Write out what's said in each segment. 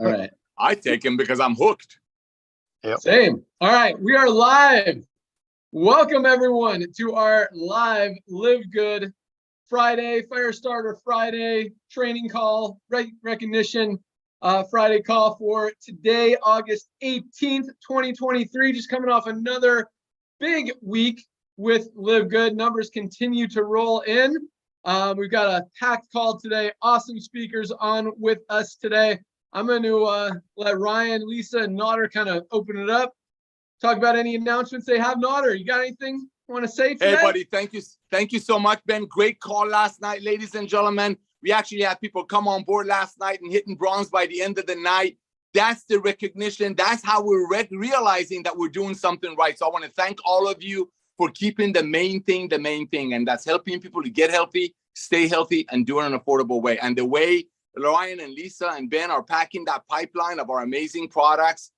All right. I take him because I'm hooked. Yep. Same. All right. We are live. Welcome, everyone, to our live LiveGood Friday, Firestarter Friday, training call, recognition Friday call for today, August 18th, 2023. Just coming off another big week with LiveGood. Numbers continue to roll in. We've got a packed call today. Awesome speakers on with us today. I'm going to let Ryan, Lisa, and Nodder kind of open it up. Talk about any announcements they have. Nodder, you got anything you want to say today? Hey, buddy, thank you. Thank you so much, Ben. Great call last night, ladies and gentlemen. We actually had people come on board last night and hitting bronze by the end of the night. That's the recognition. That's how we're realizing that we're doing something right. So I want to thank all of you for keeping the main thing, and that's helping people to get healthy, stay healthy, and do it in an affordable way. And the way Ryan and Lisa and Ben are packing that pipeline of our amazing products,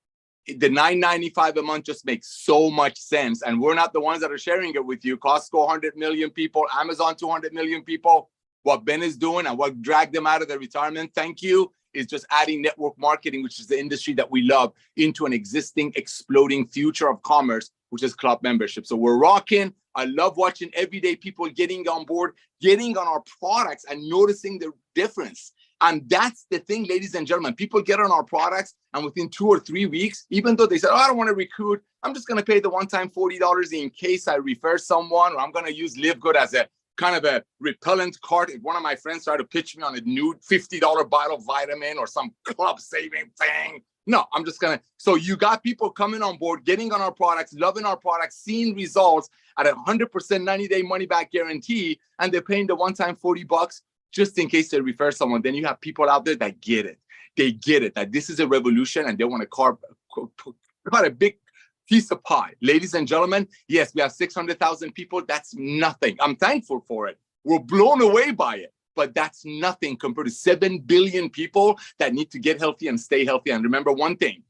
the $9.95 a month just makes so much sense. And we're not the ones that are sharing it with you. Costco, 100 million people, Amazon, 200 million people. What Ben is doing and what dragged them out of their retirement, thank you, is just adding network marketing, which is the industry that we love, into an existing exploding future of commerce, which is club membership. So we're rocking. I love watching everyday people getting on board, getting on our products and noticing the difference. And that's the thing, ladies and gentlemen. People get on our products, and within 2 or 3 weeks, even though they said, oh, I don't want to recruit, I'm just going to pay the one-time $40 in case I refer someone, or I'm going to use LiveGood as a kind of a repellent card. If one of my friends tried to pitch me on a new $50 bottle of vitamin or some club-saving thing, no, I'm just going to. So you got people coming on board, getting on our products, loving our products, seeing results at 100% 90-day money-back guarantee, and they're paying the one-time $40 just in case they refer someone. Then you have people out there that get it. They get it, that this is a revolution, and they want to carve a big piece of pie. Ladies and gentlemen, yes, we have 600,000 people. That's nothing. I'm thankful for it. We're blown away by it, but that's nothing compared to 7 billion people that need to get healthy and stay healthy. And remember one thing,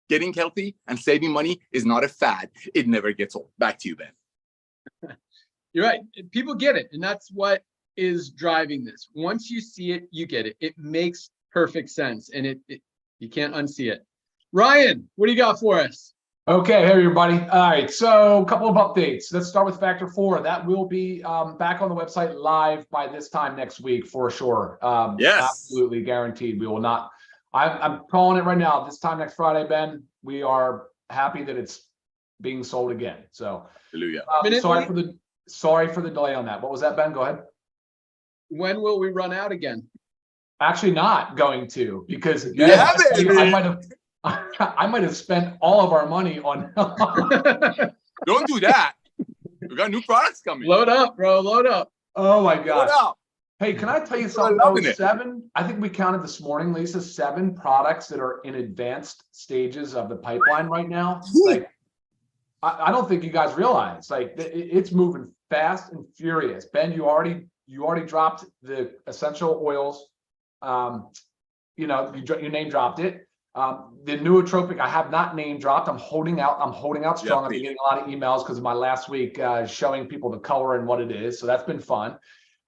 getting healthy and saving money is not a fad. It never gets old. Back to you, Ben. You're right. People get it, and that's what is driving this. Once you see it, you get it. It makes perfect sense, and you can't unsee it. Ryan, what do you got for us? Okay, hey everybody. All right, so a couple of updates. Let's start with Factor 4. That will be back on the website live by this time next week for sure. Yes, absolutely guaranteed. We will not. I'm calling it right now. This time next Friday, Ben. We are happy that it's being sold again. So, hallelujah. Sorry for the delay on that. What was that, Ben? Go ahead. When will we run out again? Actually, not going to, because I might have spent all of our money on. Don't do that. We got new products coming. Load up, bro. Load up. Oh my gosh. Load up. Hey, can I tell you something? I think we counted this morning, Lisa, 7 products that are in advanced stages of the pipeline right now. Like, I don't think you guys realize, like, it's moving fast and furious. Ben, you already dropped the essential oils. You name dropped it. The nootropic I have not name dropped. I'm holding out strong. I've been getting a lot of emails because of my last week showing people the color and what it is. So that's been fun.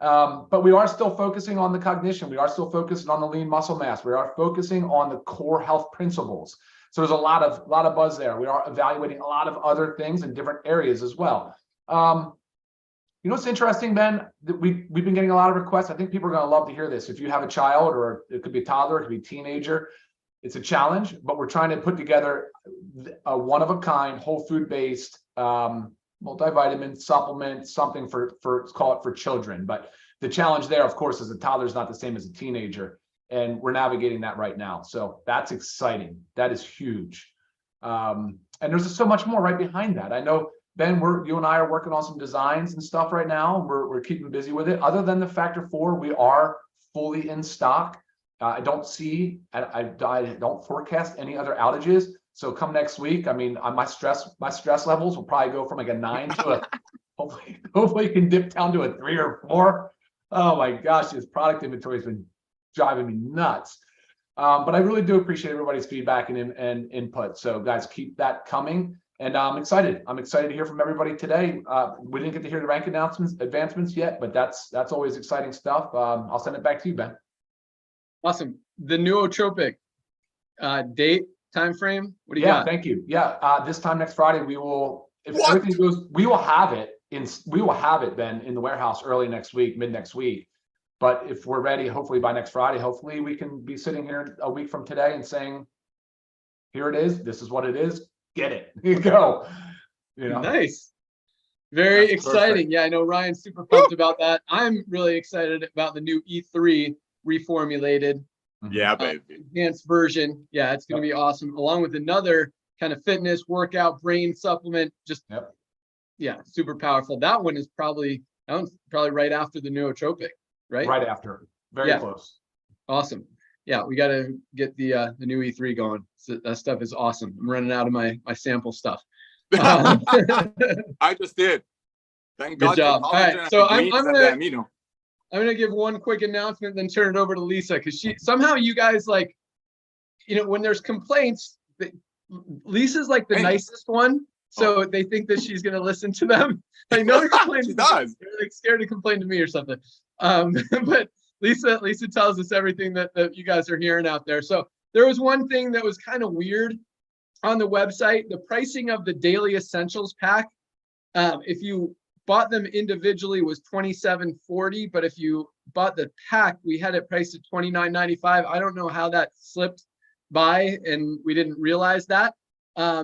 But we are still focusing on the cognition. We are still focusing on the lean muscle mass. We are focusing on the core health principles. So there's a lot of buzz there. We are evaluating a lot of other things in different areas as well. You know what's interesting, Ben? We've been getting a lot of requests. I think people are going to love to hear this. If you have a child, or it could be a toddler, it could be a teenager, it's a challenge, but we're trying to put together a one-of-a-kind, whole food-based multivitamin supplement, something for call it for children. But the challenge there, of course, is a toddler is not the same as a teenager, and we're navigating that right now. So that's exciting. That is huge. And there's just so much more right behind that. I know, Ben, you and I are working on some designs and stuff right now. We're keeping busy with it. Other than the Factor 4, we are fully in stock. I don't forecast any other outages. So come next week, I mean, my stress levels will probably go from like a 9 to a hopefully you can dip down to a 3 or 4. Oh my gosh, this product inventory has been driving me nuts. But I really do appreciate everybody's feedback and input. So guys, keep that coming. And I'm excited. I'm excited to hear from everybody today. We didn't get to hear the rank advancements yet, but that's always exciting stuff. I'll send it back to you, Ben. Awesome. The nootropic. Date, time frame? What do you Yeah, got? thank you. Yeah, this time next Friday, we will, if What? everything goes, we will have it Ben in the warehouse early next week, mid next week. But if we're ready, hopefully by next Friday, hopefully we can be sitting here a week from today and saying, here it is, this is what it is, get it, you go. You know, Nice. Very That's exciting. perfect. Yeah, I know Ryan's super pumped about that. I'm really excited about the new E3 reformulated Yeah, baby. enhanced version. Yeah, it's going to be awesome. Along with another kind of fitness workout brain supplement. Just yeah, super powerful. That one is probably right after the nootropic, right? right after, very close. Awesome. Yeah, we got to get the new E3 going. So that stuff is awesome. I'm running out of my sample stuff. I just did. Thank Good God. job. All right, so I'm gonna give one quick announcement, then turn it over to Lisa, because somehow you guys, like, when there's complaints, Lisa's like the nicest one, so they think that she's gonna listen to them. Like, no one complains. She does. They're like scared to complain to me or something. But Lisa tells us everything that you guys are hearing out there. So there was one thing that was kind of weird on the website. The pricing of the Daily Essentials pack, if you bought them individually, was $27.40, but if you bought the pack, we had it priced at $29.95. I don't know how that slipped by and we didn't realize that.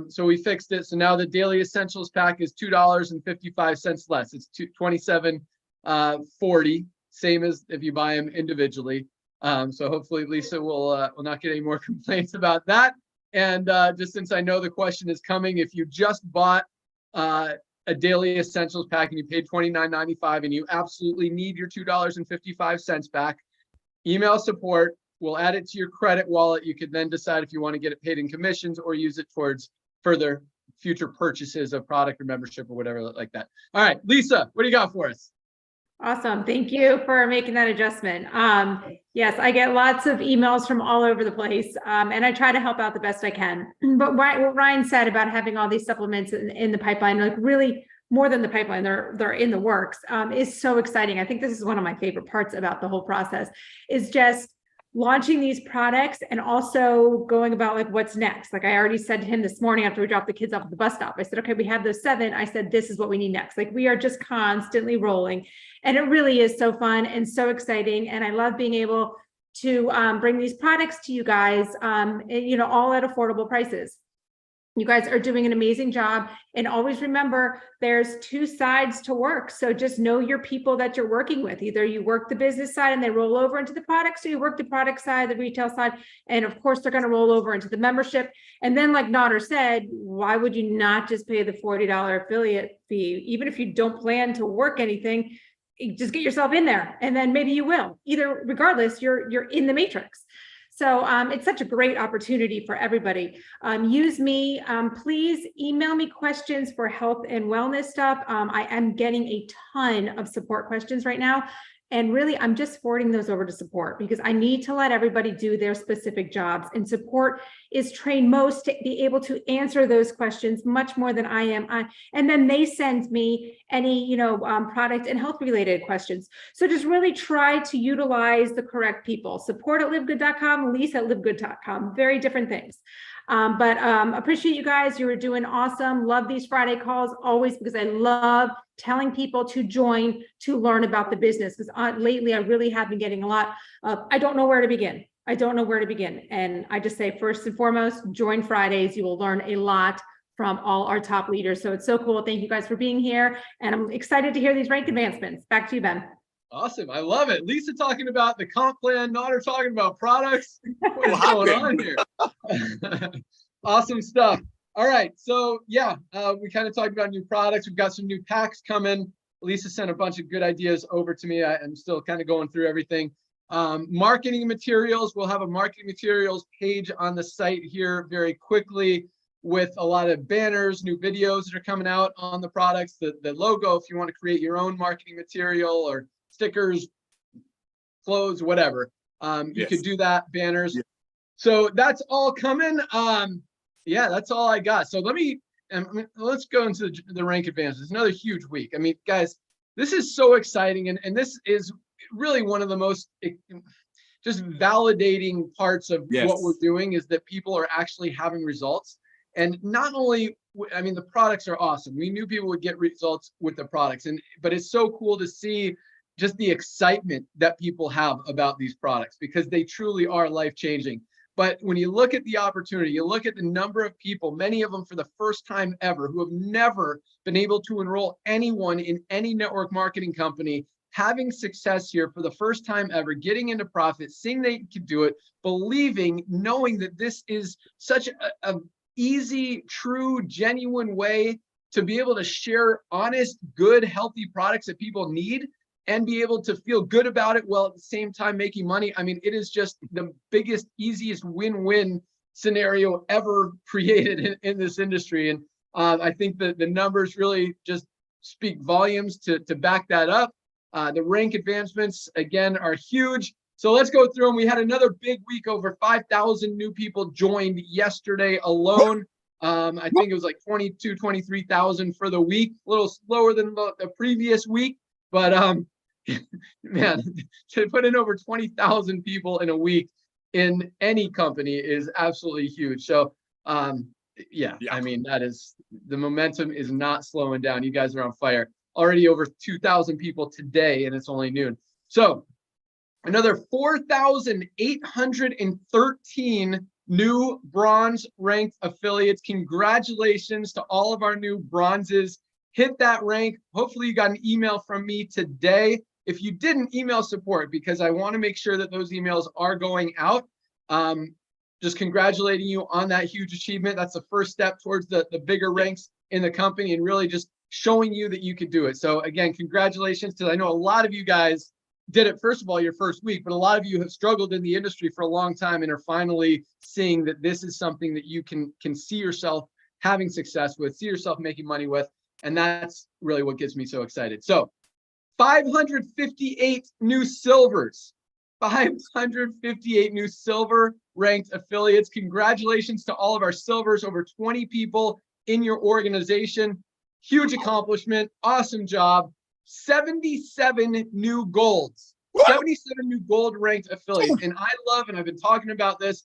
So we fixed it. So now the Daily Essentials pack is $2.55 less. It's $27.40, same as if you buy them individually. So hopefully Lisa will not get any more complaints about that. And just since I know the question is coming, if you just bought a Daily Essentials pack and you paid $29.95 and you absolutely need your $2.55 back, email support. We'll add it to your credit wallet. You could then decide if you want to get it paid in commissions or use it towards further future purchases of product or membership or whatever like that. All right, Lisa, what do you got for us? Awesome. Thank you for making that adjustment. Yes, I get lots of emails from all over the place, and I try to help out the best I can. But what Ryan said about having all these supplements in the pipeline, like really more than the pipeline, they're in the works, is so exciting. I think this is one of my favorite parts about the whole process, is just launching these products and also going about like what's next. Like I already said to him this morning after we dropped the kids off at the bus stop, I said, okay, we have those 7. I said, this is what we need next. Like we are just constantly rolling, and it really is so fun and so exciting. And I love being able to bring these products to you guys, all at affordable prices. You guys are doing an amazing job. And always remember, there's 2 sides to work. So just know your people that you're working with. Either you work the business side and they roll over into the product, so you work the product side, the retail side, and of course they're going to roll over into the membership. And then like Nader said, why would you not just pay the $40 affiliate fee? Even if you don't plan to work anything, just get yourself in there and then maybe you will. Either regardless, you're in the matrix. So it's such a great opportunity for everybody. Use me. Please email me questions for health and wellness stuff. I am getting a ton of support questions right now. And really, I'm just forwarding those over to support because I need to let everybody do their specific jobs. And support is trained most to be able to answer those questions much more than I am. And then they send me any, product and health related questions. So just really try to utilize the correct people. Support at livegood.com, Lisa at livegood.com, very different things. But appreciate you guys. You were doing awesome. Love these Friday calls always because I love telling people to join to learn about the business. Because lately I really have been getting a lot of, I don't know where to begin. I don't know where to begin. And I just say, first and foremost, join Fridays. You will learn a lot from all our top leaders. So it's so cool. Thank you guys for being here. And I'm excited to hear these rank advancements. Back to you, Ben. Awesome. I love it. Lisa talking about the comp plan, Nader talking about products. What is going on here? Awesome stuff. All right. So yeah, we kind of talked about new products. We've got some new packs coming. Lisa sent a bunch of good ideas over to me. I'm still kind of going through everything. Marketing materials. We'll have a marketing materials page on the site here very quickly with a lot of banners, new videos that are coming out on the products, the logo, if you want to create your own marketing material or stickers, clothes, whatever. You could do that, banners. Yeah. So that's all coming. Yeah, that's all I got. So let's go into the rank advances. It's another huge week. I mean, guys, this is so exciting. And this is really one of the most just validating parts of Yes. what we're doing is that people are actually having results. And not only, I mean, the products are awesome. We knew people would get results with the products, but it's so cool to see just the excitement that people have about these products because they truly are life-changing. But when you look at the opportunity, you look at the number of people, many of them for the first time ever, who have never been able to enroll anyone in any network marketing company, having success here for the first time ever, getting into profit, seeing they can do it, believing, knowing that this is such a easy, true, genuine way to be able to share honest, good, healthy products that people need and be able to feel good about it while at the same time making money. I mean, it is just the biggest, easiest win-win scenario ever created in this industry. And I think that the numbers really just speak volumes to back that up. The rank advancements, again, are huge. So let's go through them. We had another big week. Over 5,000 new people joined yesterday alone. I think it was like 22, 23,000 for the week, a little slower than the previous week. But man, to put in over 20,000 people in a week in any company is absolutely huge. So yeah, I mean, the momentum is not slowing down. You guys are on fire. Already over 2,000 people today, and it's only noon. So another 4,813 new bronze ranked affiliates. Congratulations to all of our new bronzes. Hit that rank. Hopefully you got an email from me today. If you didn't, email support because I want to make sure that those emails are going out. Just congratulating you on that huge achievement. That's the first step towards the bigger ranks in the company and really just showing you that you could do it. So again, congratulations, because I know a lot of you guys did it, first of all, your first week, but a lot of you have struggled in the industry for a long time and are finally seeing that this is something that you can see yourself having success with, see yourself making money with. And that's really what gets me so excited. So 558 new silvers, 558 new silver ranked affiliates. Congratulations to all of our silvers, over 20 people in your organization. Huge accomplishment, awesome job. 77 new golds, 77 new gold ranked affiliates. And I love, and I've been talking about this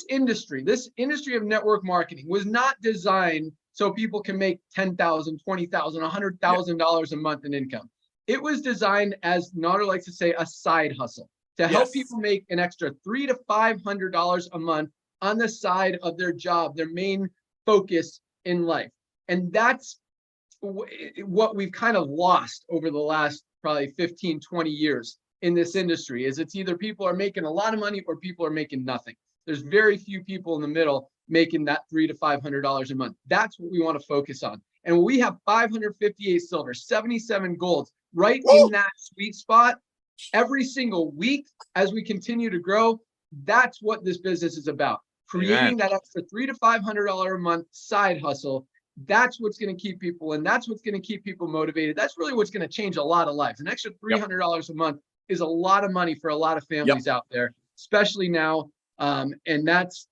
industry of network marketing was not designed so people can make $10,000, $20,000, $100,000 a month in income. It was designed, as Nader likes to say, a side hustle to help people make an extra $300 to $500 a month on the side of their job, their main focus in life. And that's what we've kind of lost over the last probably 15, 20 years in this industry is it's either people are making a lot of money or people are making nothing. There's very few people in the middle making that $300 to $500 a month. That's what we want to focus on. And we have 558 silver, 77 golds right in that sweet spot every single week as we continue to grow. That's what this business is about. Creating that extra $300 to $500 a month side hustle. That's what's going to keep people in. That's what's going to keep people motivated. That's really what's going to change a lot of lives. An extra $300 a month is a lot of money for a lot of families out there, especially now. And that's,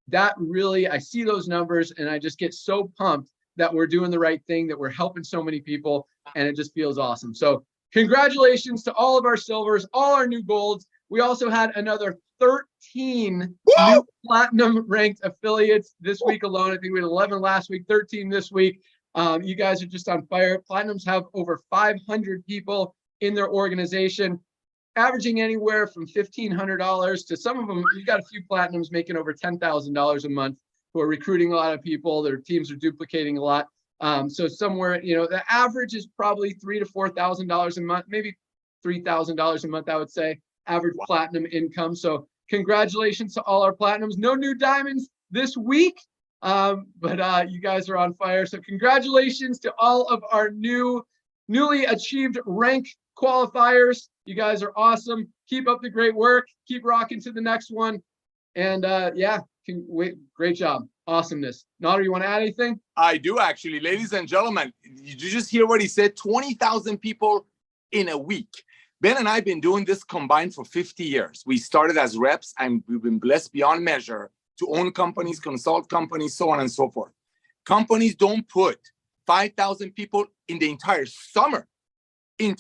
that really, I see those numbers and I just get so pumped that we're doing the right thing, that we're helping so many people, and it just feels awesome. So congratulations to all of our silvers, all our new golds. We also had another 13 new platinum ranked affiliates this week alone. I think we had 11 last week, 13 this week. You guys are just on fire. Platinums have over 500 people in their organization, averaging anywhere from $1,500 to some of them. You've got a few platinums making over $10,000 a month who are recruiting a lot of people. Their teams are duplicating a lot. So somewhere, the average is probably $3,000 to $4,000 a month, maybe $3,000 a month, I would say, average platinum income. So congratulations to all our platinums. No new diamonds this week, but you guys are on fire. So congratulations to all of our newly achieved rank qualifiers. You guys are awesome. Keep up the great work. Keep rocking to the next one. And great job. Awesomeness. Nader, you want to add anything? I do, actually. Ladies and gentlemen, did you just hear what he said? 20,000 people in a week. Ben and I have been doing this combined for 50 years. We started as reps and we've been blessed beyond measure to own companies, consult companies, so on and so forth. Companies don't put 5,000 people in the entire summer in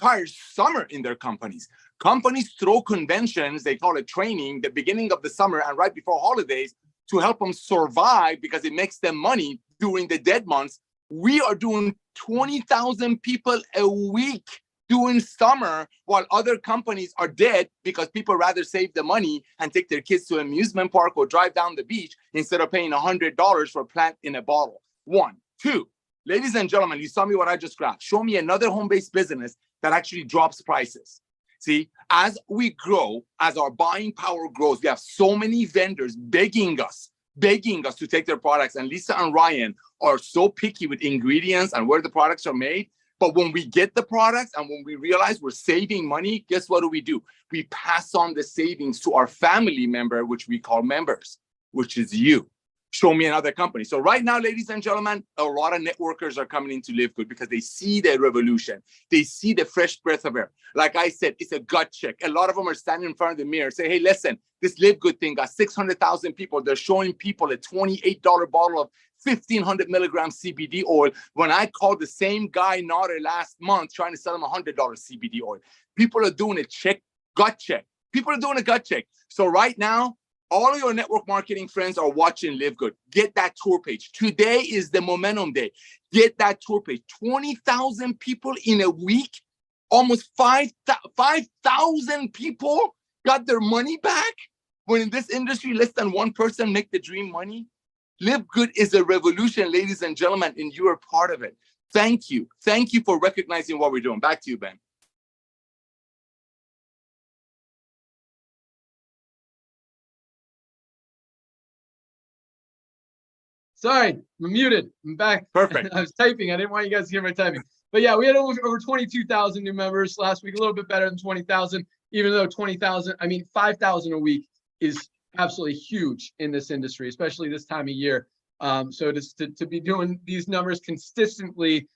their companies. Companies throw conventions, they call it training, the beginning of the summer and right before holidays to help them survive because it makes them money during the dead months. We are doing 20,000 people a week doing summer while other companies are dead because people rather save the money and take their kids to an amusement park or drive down the beach instead of paying $100 for a plant in a bottle. 1, 2, ladies and gentlemen, you saw me what I just grabbed. Show me another home-based business that actually drops prices. See, as we grow, as our buying power grows, we have so many vendors begging us to take their products. And Lisa and Ryan are so picky with ingredients and where the products are made. But when we get the products and when we realize we're saving money, guess what do? We pass on the savings to our family member, which we call members, which is you. Show me another company. So right now, ladies and gentlemen, a lot of networkers are coming into LiveGood because they see the revolution. They see the fresh breath of air. Like I said, it's a gut check. A lot of them are standing in front of the mirror, say, hey, listen, this LiveGood thing got 600,000 people. They're showing people a $28 bottle of 1,500 milligrams CBD oil. When I called the same guy, Nader, last month, trying to sell him $100 CBD oil. People are doing a gut check. People are doing a gut check. So right now, all of your network marketing friends are watching LiveGood. Get that tour page. Today is the momentum day. Get that tour page. 20,000 people in a week, almost 5,000 people got their money back. When in this industry, less than 1% make the dream money. LiveGood is a revolution, ladies and gentlemen, and you are part of it. Thank you. Thank you for recognizing what we're doing. Back to you, Ben. Sorry, I'm muted. I'm back. Perfect. I was typing. I didn't want you guys to hear my typing. But yeah, we had over 22,000 new members last week, a little bit better than 20,000, even though 5,000 a week is absolutely huge in this industry, especially this time of year. So to be doing these numbers consistently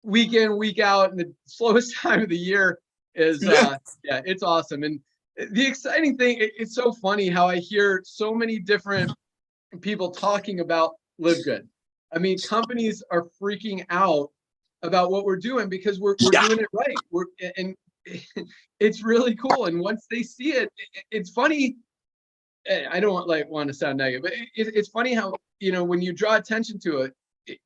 week in, week out in the slowest time of the year is, yeah, it's awesome. And the exciting thing, it's so funny how I hear so many different people talking about LiveGood. I mean, companies are freaking out about what we're doing because we're doing it right. And it's really cool. And once they see it, it's funny. I don't want to sound negative, but it's funny how, when you draw attention to it,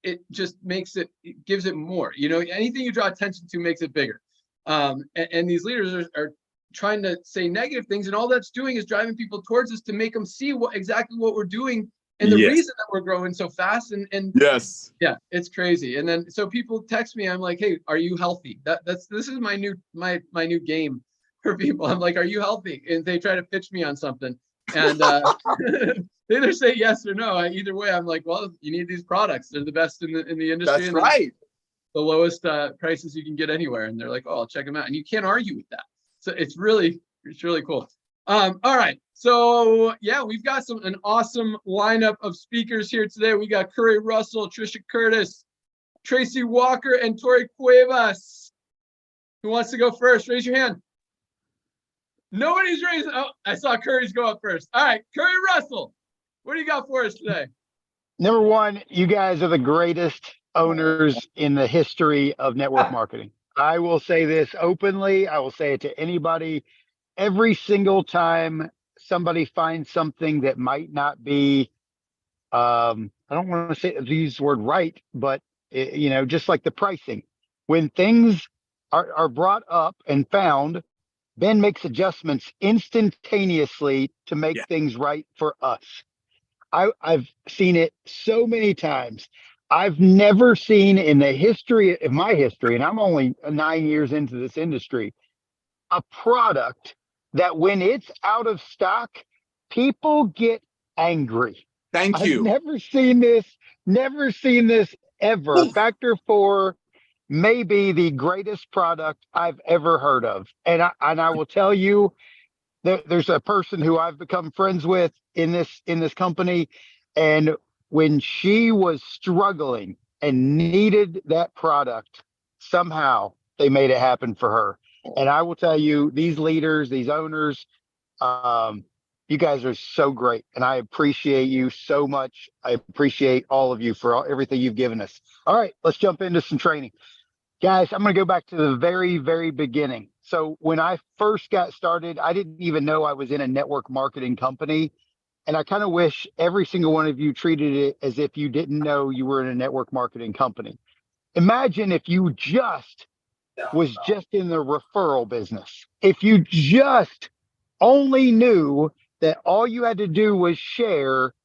it just it gives it more. Anything you draw attention to makes it bigger. And these leaders are trying to say negative things, and all that's doing is driving people towards us to make them see exactly what we're doing and the reason that we're growing so fast. And yes, yeah, it's crazy. And then so people text me, I'm like, hey, are you healthy? This is my new game for people. I'm like, are you healthy? And they try to pitch me on something, and they either say yes or no. Either way, I'm like, well, you need these products. They're the best in the industry. That's right. The lowest prices you can get anywhere. And they're like, oh, I'll check them out. And you can't argue with that. So it's really cool. All right. So yeah, we've got an awesome lineup of speakers here today. We got Curry Russell, Trisha Curtis, Tracy Walker, and Tori Cuevas. Who wants to go first? Raise your hand. Nobody's raising. Oh, I saw Curry's go up first. All right, Curry Russell, what do you got for us today? Number one, you guys are the greatest owners in the history of network marketing. I will say this openly. I will say it to anybody. Every single time somebody finds something that might not be, I don't want to use the word right, but just like the pricing, when things are brought up and found, Ben makes adjustments instantaneously to make things right for us. I've seen it so many times. I've never seen in the history of my history, and I'm only 9 years into this industry, a product that when it's out of stock, people get angry. Thank you. I've never seen this ever. Factor 4 may be the greatest product I've ever heard of. And I will tell you, there's a person who I've become friends with in this company, and when she was struggling and needed that product, somehow they made it happen for her. And I will tell you, these leaders, these owners, you guys are so great, and I appreciate you so much. I appreciate all of you for everything you've given us. All right, let's jump into some training. Guys, I'm going to go back to the very, very beginning. So when I first got started, I didn't even know I was in a network marketing company. And I kind of wish every single one of you treated it as if you didn't know you were in a network marketing company. Imagine if you was just in the referral business. If you just only knew that all you had to do was share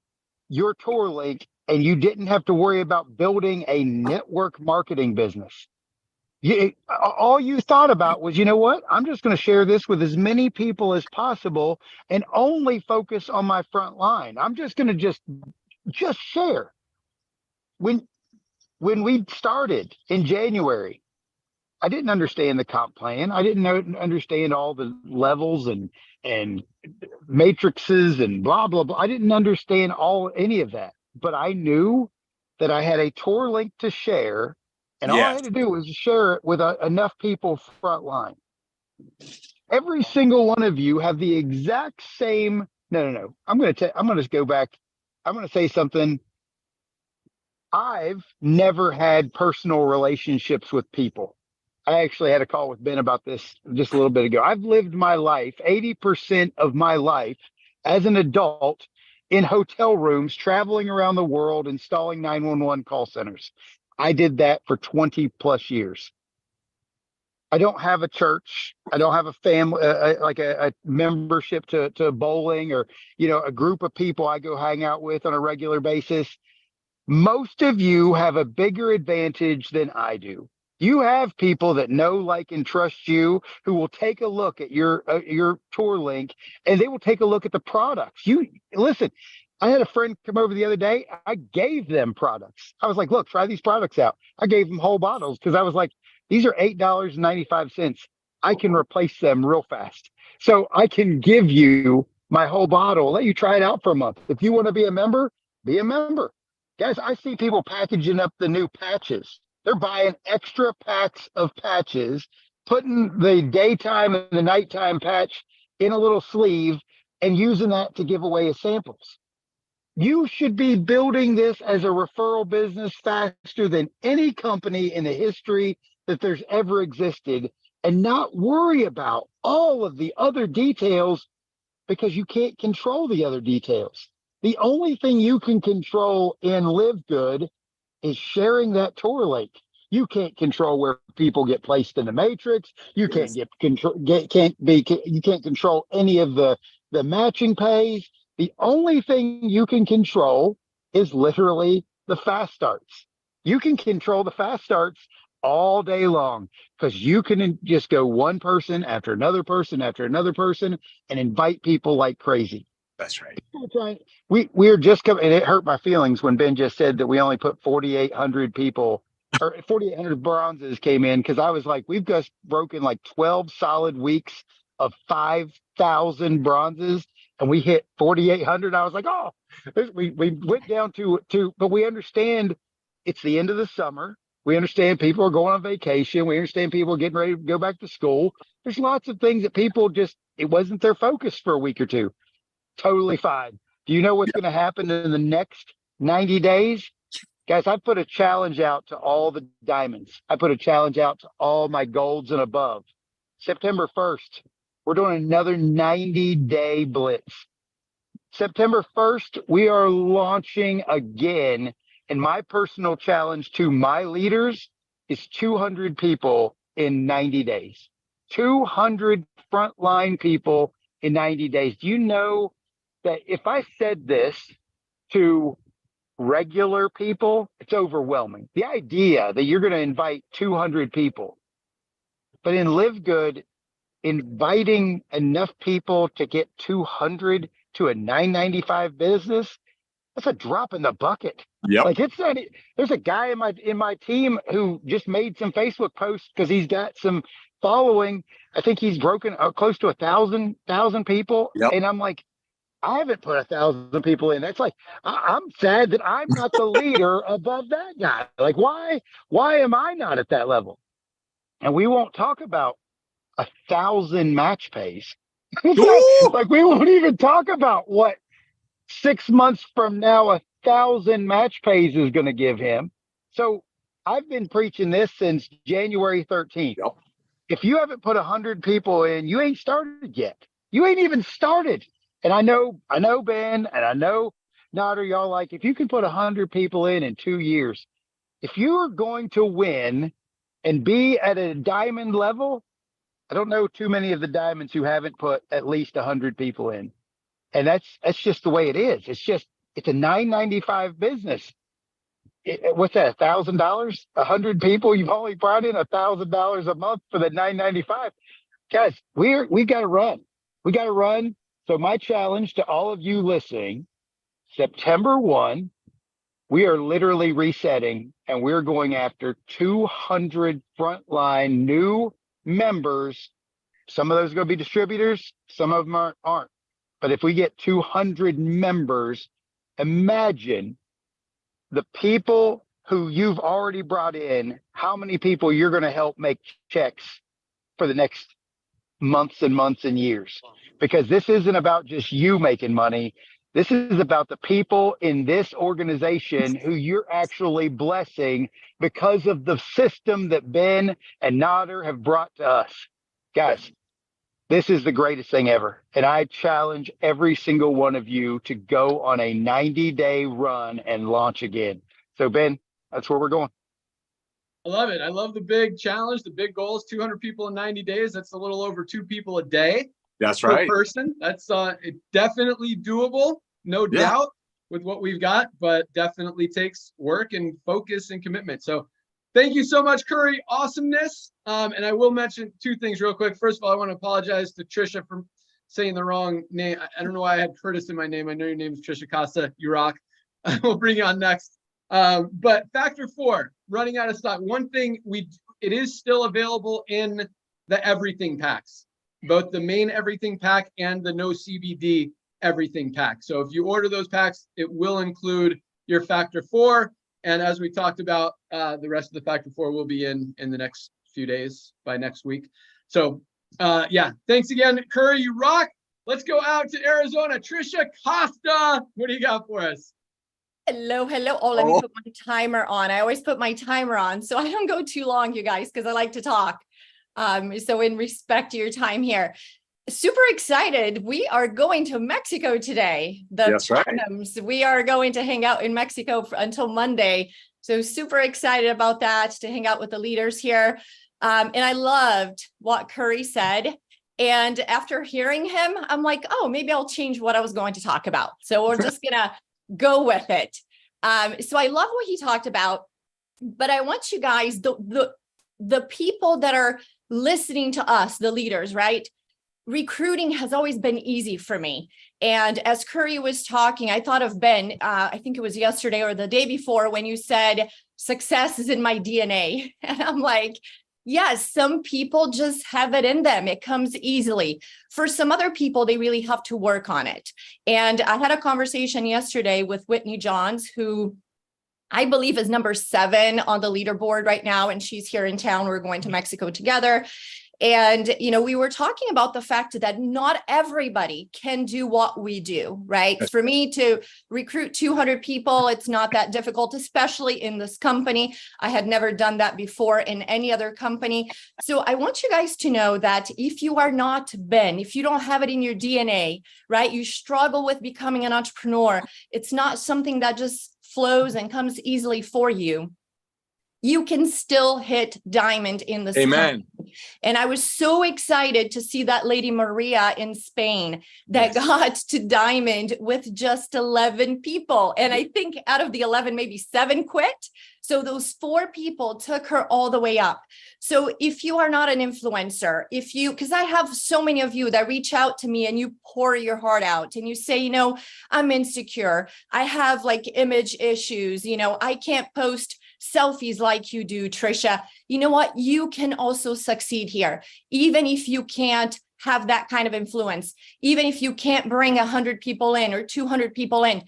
your tour link and you didn't have to worry about building a network marketing business. All you thought about was, you know what? I'm just going to share this with as many people as possible and only focus on my front line. I'm just going to just share. When we started in January, I didn't understand the comp plan. I didn't understand all the levels and matrices and blah blah blah. I didn't understand any of that, but I knew that I had a tour link to share. And all I had to do was share it with enough people front line. Every single one of you have the exact same. No. I'm going to go back. I'm going to say something. I've never had personal relationships with people. I actually had a call with Ben about this just a little bit ago. I've lived my life, 80% of my life as an adult in hotel rooms, traveling around the world, installing 911 call centers. I did that for 20 plus years. I don't have a church. I don't have a family, like a membership to bowling or, a group of people I go hang out with on a regular basis. Most of you have a bigger advantage than I do. You have people that know, like, and trust you, who will take a look at your tour link, and they will take a look at the products. Listen, I had a friend come over the other day. I gave them products. I was like, look, try these products out. I gave them whole bottles because I was like, these are $8.95. I can replace them real fast. So I can give you my whole bottle, let you try it out for a month. If you want to be a member, be a member. Guys, I see people packaging up the new patches. They're buying extra packs of patches, putting the daytime and the nighttime patch in a little sleeve and using that to give away as samples. You should be building this as a referral business faster than any company in the history that there's ever existed, and not worry about all of the other details because you can't control the other details. The only thing you can control in LiveGood is sharing that tour link. You can't control where people get placed in the matrix. You can't you can't control any of the matching pays. The only thing you can control is literally the fast starts. You can control the fast starts all day long because you can just go one person after another person after another person and invite people like crazy. That's right. We're just coming, and it hurt my feelings when Ben just said that we only put 4,800 people or 4,800 bronzes came in, because I was like, we've just broken like 12 solid weeks of 5,000 bronzes, and we hit 4,800. I was like, oh, we went down to, but we understand it's the end of the summer. We understand people are going on vacation. We understand people are getting ready to go back to school. There's lots of things that people it wasn't their focus for a week or two. Totally fine. Do you know what's going to happen in the next 90 days? Guys, I put a challenge out to all the diamonds. I put a challenge out to all my golds and above. September 1st, we're doing another 90-day blitz. September 1st, we are launching again. And my personal challenge to my leaders is 200 people in 90 days. 200 frontline people in 90 days. Do you know that if I said this to regular people, it's overwhelming. The idea that you're going to invite 200 people, but in LiveGood, inviting enough people to get 200 to a $9.95 business, that's a drop in the bucket. Yep. Like, it's not. There's a guy in my team who just made some Facebook posts because he's got some following. I think he's broken close to 1,000 people. Yep. And I'm like, I haven't put 1,000 people in. That's like, I'm sad that I'm not the leader above that guy. Like, why am I not at that level? And we won't talk about 1,000 match pays. Like, we won't even talk about what 6 months from now 1,000 match pays is going to give him. So I've been preaching this since January 13th. Yep. if you haven't put 100 people in, you ain't started yet. You ain't even started. And I know Ben, and I know Nodder, y'all, like, if you can put 100 people in 2 years, if you are going to win and be at a diamond level, I don't know too many of the diamonds who haven't put at least 100 people in. And that's just the way it is. It's a $9.95 business. What's that? $1,000? 100 people, you've only brought in $1,000 a month for the $9.95. Guys, we got to run. We got to run. So my challenge to all of you listening, September 1, we are literally resetting, and we're going after 200 frontline new members. Some of those are going to be distributors. Some of them aren't. But if we get 200 members, imagine the people who you've already brought in, how many people you're going to help make checks for the next months and months and years. Because this isn't about just you making money. This is about the people in this organization who you're actually blessing because of the system that Ben and Nodder have brought to us. Guys, this is the greatest thing ever. And I challenge every single one of you to go on a 90-day run and launch again. So Ben, that's where we're going. I love it. I love the big challenge, the big goals, 200 people in 90 days. That's a little over 2 people a day. That's per right. person. That's definitely doable, no doubt, with what we've got, but definitely takes work and focus and commitment. So thank you so much, Curry. Awesomeness. And I will mention 2 things real quick. First of all, I want to apologize to Trisha for saying the wrong name. I don't know why I had Curtis in my name. I know your name is Trisha Costa. You rock. We'll bring you on next. But factor 4, running out of stock. One thing it is still available in the everything packs, both the main everything pack and the no CBD everything pack. So if you order those packs, it will include your factor 4. And as we talked about, the rest of the factor 4 will be in the next few days, by next week. So yeah, thanks again, Curry, you rock. Let's go out to Arizona. Trisha Costa, what do you got for us? Hello. Oh, let me put my timer on. I always put my timer on so I don't go too long, you guys, because I like to talk. So in respect to your time here, super excited. We are going to Mexico today. That's right. We are going to hang out in Mexico until Monday. So super excited about that, to hang out with the leaders here. And I loved what Curry said. And after hearing him, I'm like, oh, maybe I'll change what I was going to talk about. So we're just going to go with it. So I love what he talked about, but I want you guys, the people that are listening to us, the leaders, right? Recruiting has always been easy for me. And as Curry was talking, I thought of Ben, I think it was yesterday or the day before, when you said, success is in my DNA. And I'm like, yes, some people just have it in them. It comes easily. For some other people, they really have to work on it. And I had a conversation yesterday with Whitney Johns, who I believe is number 7 on the leaderboard right now. And she's here in town. We're going to Mexico together. And, we were talking about the fact that not everybody can do what we do, right? For me to recruit 200 people, it's not that difficult, especially in this company. I had never done that before in any other company. So I want you guys to know that if you are not Ben, if you don't have it in your DNA, right? You struggle with becoming an entrepreneur. It's not something that just flows and comes easily for you. You can still hit diamond in this. Amen. Company. And I was so excited to see that lady Maria in Spain that got to diamond with just 11 people. And I think out of the 11, maybe 7 quit. So those 4 people took her all the way up. So if you are not an influencer, because I have so many of you that reach out to me and you pour your heart out and you say, I'm insecure. I have image issues. I can't post selfies like you do, Trisha. You know what? You can also succeed here. Even if you can't have that kind of influence, even if you can't bring 100 people in or 200 people in,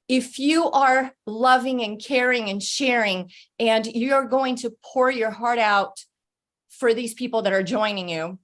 if you are loving and caring and sharing, and you're going to pour your heart out for these people that are joining you,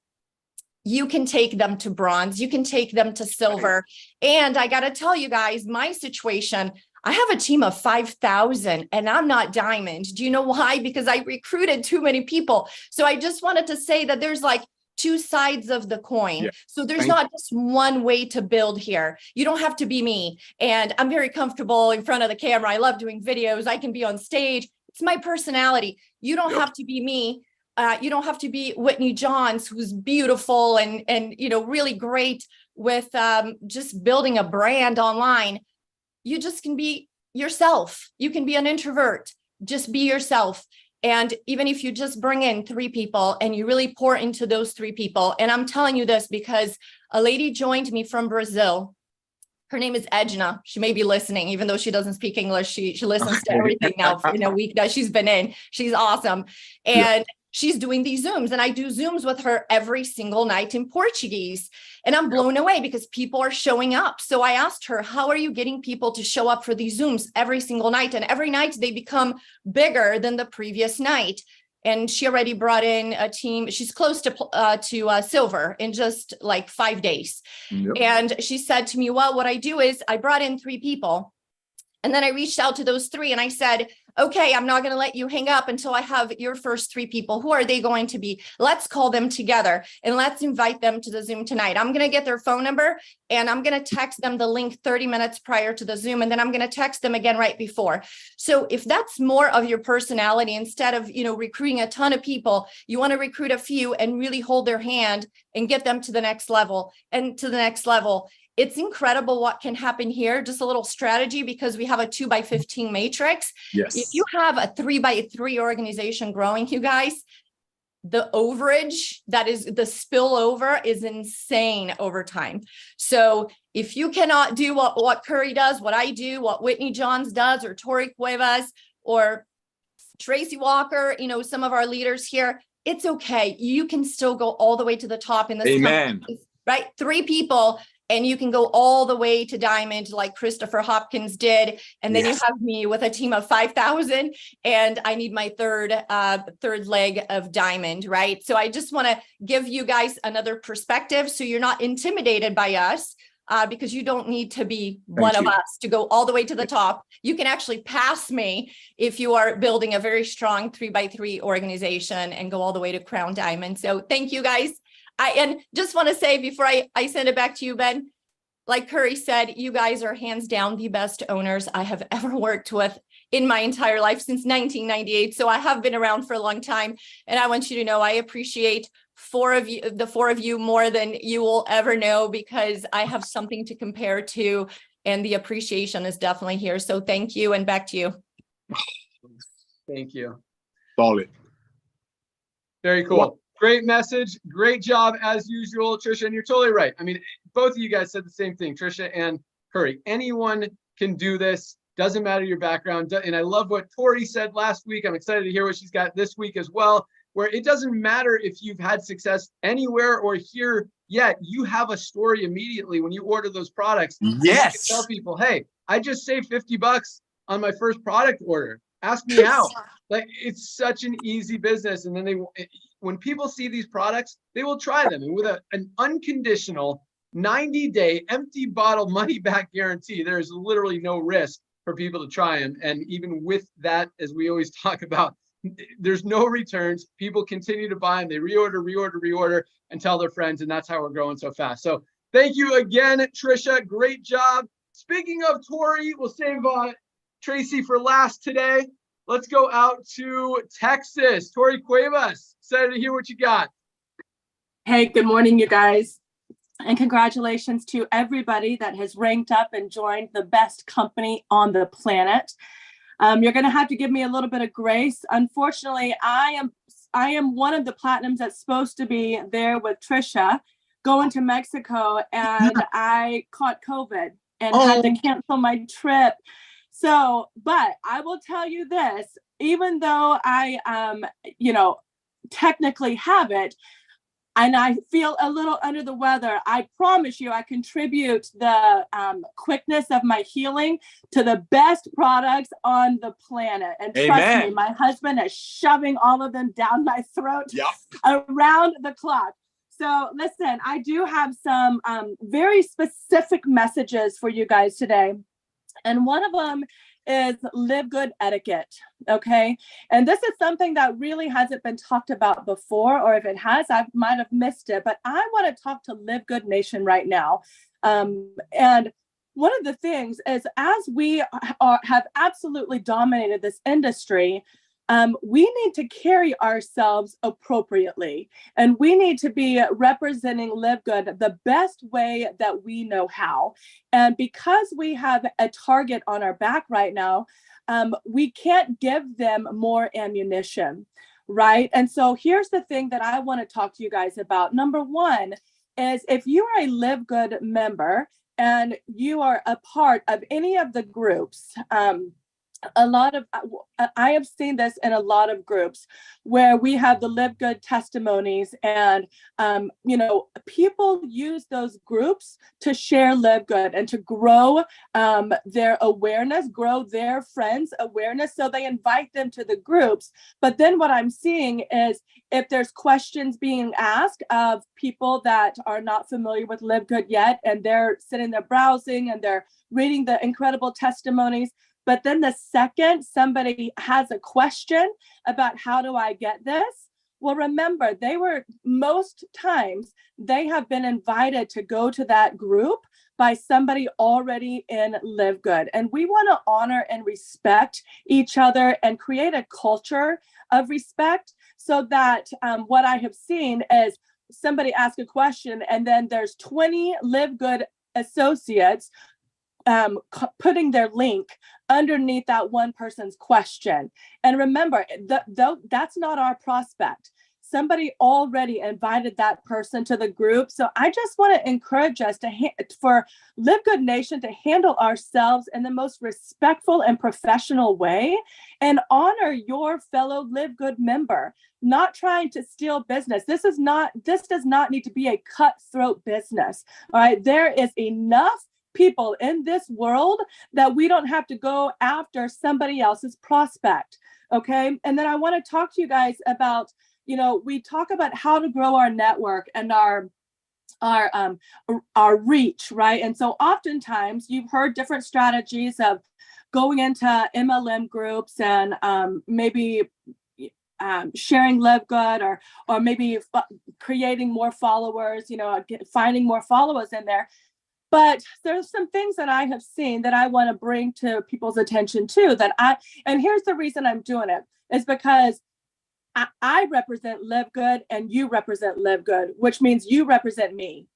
you can take them to bronze, you can take them to silver. And I got to tell you guys, my situation, I have a team of 5,000 and I'm not diamond. Do you know why? Because I recruited too many people. So I just wanted to say that there's like two sides of the coin. Yeah. So there's not just one way to build here. You don't have to be me. And I'm very comfortable in front of the camera. I love doing videos. I can be on stage. It's my personality. You don't have to be me. You don't have to be Whitney Johns, who's beautiful and really great with just building a brand online. You just can be yourself. You can be an introvert. Just be yourself. And even if you just bring in 3 people and you really pour into those 3 people, and I'm telling you this because a lady joined me from Brazil. Her name is Edna. She may be listening, even though she doesn't speak English. She listens to everything now in a week that she's been in. She's awesome. And she's doing these Zooms, and I do Zooms with her every single night in Portuguese. And I'm blown away because people are showing up. So I asked her, how are you getting people to show up for these Zooms every single night? And every night they become bigger than the previous night. And she already brought in a team. She's close to silver in just like 5 days. And she said to me, well, what I do is I brought in 3 people. And then I reached out to those 3 and I said, okay, I'm not going to let you hang up until I have your first 3 people. Who are they going to be? Let's call them together and let's invite them to the Zoom tonight. I'm going to get their phone number and I'm going to text them the link 30 minutes prior to the Zoom. And then I'm going to text them again right before. So if that's more of your personality, instead of, recruiting a ton of people, you want to recruit a few and really hold their hand and get them to the next level and to the next level. It's incredible what can happen here. Just a little strategy, because we have a 2x15 matrix. Yes. If you have a 3x3 organization growing, you guys, the overage, that is the spillover, is insane over time. So if you cannot do what Curry does, what I do, what Whitney Johns does, or Tori Cuevas, or Tracy Walker, some of our leaders here, it's okay. You can still go all the way to the top in this company, right? 3 people. And you can go all the way to diamond like Christopher Hopkins did. And then you have me with a team of 5,000 and I need my third leg of diamond, right? So I just want to give you guys another perspective so you're not intimidated by us because you don't need to be one of us to go all the way to the top. You can actually pass me if you are building a very strong 3x3 organization and go all the way to crown diamond. So thank you guys. And just want to say before I send it back to you, Ben, like Curry said, you guys are hands down the best owners I have ever worked with in my entire life since 1998. So I have been around for a long time. And I want you to know I appreciate the 4 of you more than you will ever know, because I have something to compare to and the appreciation is definitely here. So thank you, and back to you. Thank you. Solid. Very cool. Well, great message. Great job as usual, Trisha. And you're totally right. I mean, both of you guys said the same thing, Trisha and Curry. Anyone can do this. Doesn't matter your background. And I love what Tori said last week. I'm excited to hear what she's got this week as well, where it doesn't matter if you've had success anywhere or here yet. You have a story immediately when you order those products. Yes. You can tell people, hey, I just saved $50 on my first product order. Ask me how. Like, it's such an easy business. And then when people see these products, they will try them. And with an unconditional 90-day empty bottle money back guarantee, there is literally no risk for people to try them. And even with that, as we always talk about, there's no returns. People continue to buy them. They reorder, and tell their friends. And that's how we're growing so fast. So thank you again, Trisha. Great job. Speaking of Tori, we'll save Tracy for last today. Let's go out to Texas. Tori Cuevas, excited to hear what you got. Hey, good morning, you guys. And congratulations to everybody that has ranked up and joined the best company on the planet. You're going to have to give me a little bit of grace. Unfortunately, I am one of the platinums that's supposed to be there with Trisha going to Mexico, and I caught COVID and had to cancel my trip. So, but I will tell you this, even though I, technically have it, and I feel a little under the weather, I promise you I contribute the quickness of my healing to the best products on the planet. And trust me, my husband is shoving all of them down my throat around the clock. So listen, I do have some very specific messages for you guys today. And one of them is live good etiquette. Okay. And this is something that really hasn't been talked about before, or if it has, I might have missed it, but I want to talk to Live Good Nation right now. And one of the things is, as we have absolutely dominated this industry, we need to carry ourselves appropriately, and we need to be representing Live Good the best way that we know how. And because we have a target on our back right now, we can't give them more ammunition, right? And so here's the thing that I want to talk to you guys about. Number one is, if you are a Live Good member and you are a part of any of the groups, I have seen this in a lot of groups where we have the Live Good testimonies, and people use those groups to share Live Good and to grow their awareness, grow their friends' awareness. So they invite them to the groups. But then what I'm seeing is, if there's questions being asked of people that are not familiar with Live Good yet, and they're sitting there browsing and they're reading the incredible testimonies, but then the second somebody has a question about how do I get this? Well, remember, most times they have been invited to go to that group by somebody already in Live Good. And we want to honor and respect each other and create a culture of respect, so that what I have seen is somebody ask a question, and then there's 20 Live Good associates putting their link underneath that one person's question. And remember, that's not our prospect. Somebody already invited that person to the group. So I just want to encourage us for Live Good Nation to handle ourselves in the most respectful and professional way, and honor your fellow Live Good member, not trying to steal business. This does not need to be a cutthroat business. All right. There is enough people in this world that we don't have to go after somebody else's prospect. Okay. And then I want to talk to you guys about, we talk about how to grow our network and our reach, right? And so oftentimes you've heard different strategies of going into MLM groups and maybe sharing Live Good, or maybe creating more followers, finding more followers in there. But there's some things that I have seen that I want to bring to people's attention too, and here's the reason I'm doing it, is because I represent Live Good and you represent Live Good, which means you represent me.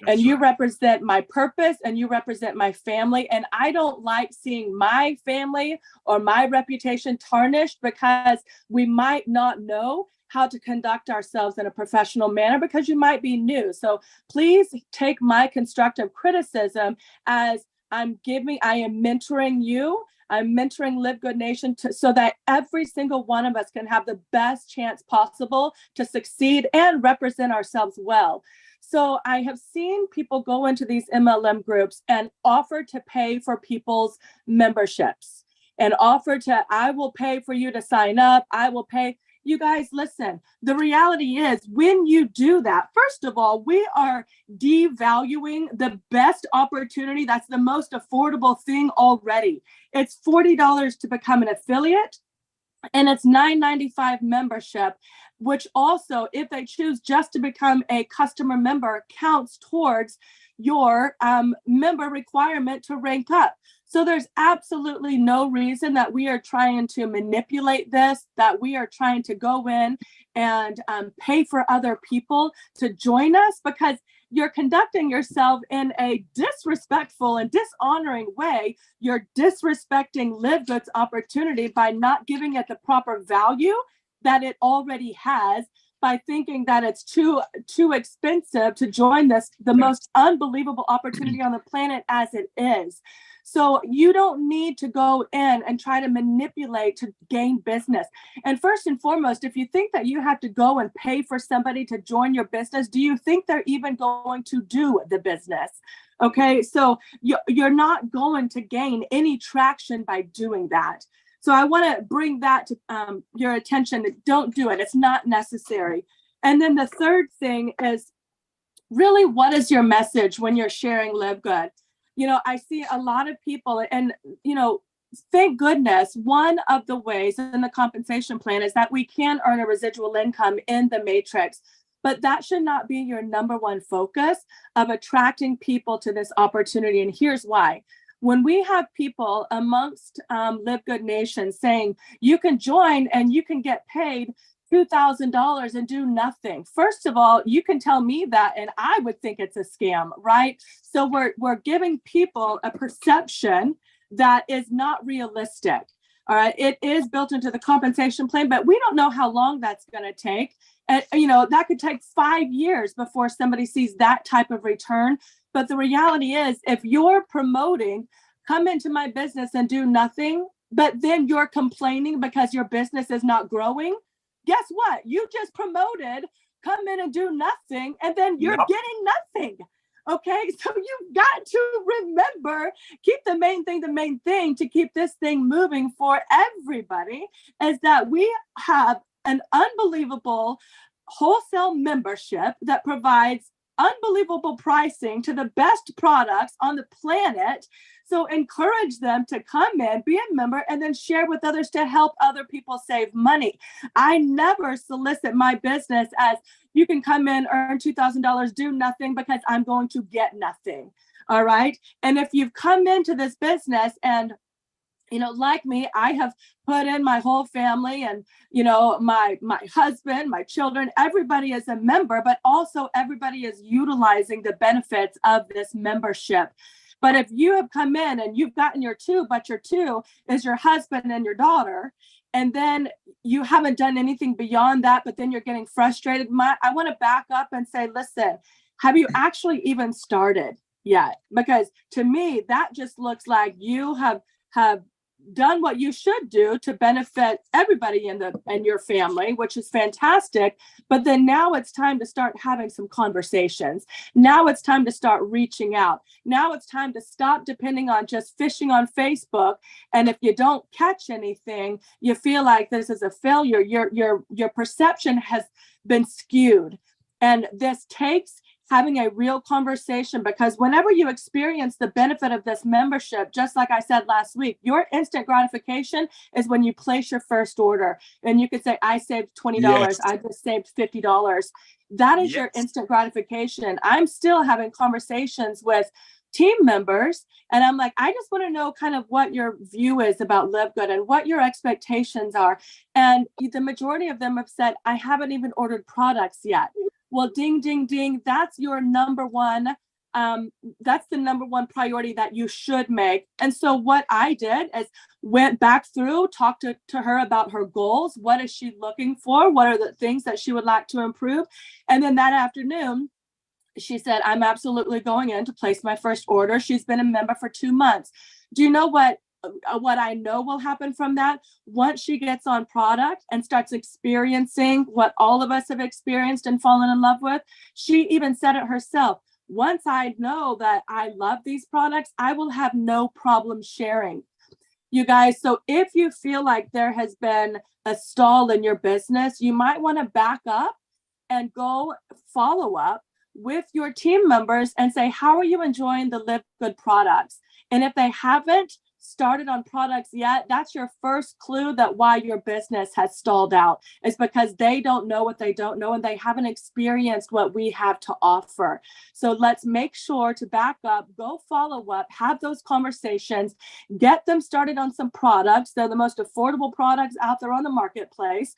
And you represent my purpose, and you represent my family. And I don't like seeing my family or my reputation tarnished because we might not know how to conduct ourselves in a professional manner, because you might be new. So please take my constructive criticism as I am mentoring you. I'm mentoring Live Good Nation so that every single one of us can have the best chance possible to succeed and represent ourselves well. So I have seen people go into these MLM groups and offer to pay for people's memberships, and I will pay for you to sign up. I will pay. You guys, listen, the reality is, when you do that, first of all, we are devaluing the best opportunity. That's the most affordable thing already. It's $40 to become an affiliate, and it's $9.95 membership, which also, if they choose just to become a customer member, counts towards your member requirement to rank up. So there's absolutely no reason that we are trying to manipulate this, that we are trying to go in and pay for other people to join us, because you're conducting yourself in a disrespectful and dishonoring way. You're disrespecting Live Good's opportunity by not giving it the proper value that it already has, by thinking that it's too expensive to join the most unbelievable opportunity on the planet as it is. So you don't need to go in and try to manipulate to gain business. And first and foremost, if you think that you have to go and pay for somebody to join your business, do you think they're even going to do the business? Okay, so you're not going to gain any traction by doing that. So I want to bring that to your attention. Don't do it. It's not necessary. And then the third thing is, really, what is your message when you're sharing Live Good? I see a lot of people, and, thank goodness, one of the ways in the compensation plan is that we can earn a residual income in the matrix. But that should not be your number one focus of attracting people to this opportunity. And here's why. When we have people amongst LiveGood Nation saying you can join and you can get paid $2,000 and do nothing. First of all, you can tell me that and I would think it's a scam, right? So we're giving people a perception that is not realistic. All right, it is built into the compensation plan, but we don't know how long that's going to take. And, that could take 5 years before somebody sees that type of return. But the reality is, if you're promoting, come into my business and do nothing, but then you're complaining because your business is not growing, guess what? You just promoted, come in and do nothing, and then you're getting nothing. Okay, so you've got to remember, keep the main thing to keep this thing moving for everybody is that we have an unbelievable wholesale membership that provides unbelievable pricing to the best products on the planet. So encourage them to come in, be a member, and then share with others to help other people save money. I never solicit my business as you can come in, earn $2,000, do nothing because I'm going to get nothing. All right. And if you've come into this business and like me, I have put in my whole family and, my husband, my children, everybody is a member, but also everybody is utilizing the benefits of this membership. But if you have come in and you've gotten your two, but your two is your husband and your daughter, and then you haven't done anything beyond that, but then you're getting frustrated, I want to back up and say, listen, have you actually even started yet? Because to me, that just looks like you have done what you should do to benefit everybody in your family, which is fantastic. But then now it's time to start having some conversations. Now it's time to start reaching out. Now it's time to stop depending on just fishing on Facebook. And if you don't catch anything, you feel like this is a failure. Your perception has been skewed. And this takes having a real conversation, because whenever you experience the benefit of this membership, just like I said last week, your instant gratification is when you place your first order and you could say, I saved $20. Yes. I just saved $50. That is your instant gratification. I'm still having conversations with team members. And I'm like, I just want to know kind of what your view is about LiveGood and what your expectations are. And the majority of them have said, I haven't even ordered products yet. Well, ding, ding, ding. That's your number one. That's the number one priority that you should make. And so what I did is went back through, talked to her about her goals. What is she looking for? What are the things that she would like to improve? And then that afternoon, she said, I'm absolutely going in to place my first order. She's been a member for 2 months. Do you know what I know will happen from that? Once she gets on product and starts experiencing what all of us have experienced and fallen in love with, she even said it herself. Once I know that I love these products, I will have no problem sharing. You guys, so if you feel like there has been a stall in your business, you might want to back up and go follow up with your team members and say, how are you enjoying the LiveGood products? And if they haven't started on products yet, that's your first clue that why your business has stalled out, is because they don't know what they don't know and they haven't experienced what we have to offer. So let's make sure to back up, go follow up, have those conversations, get them started on some products. They're the most affordable products out there on the marketplace.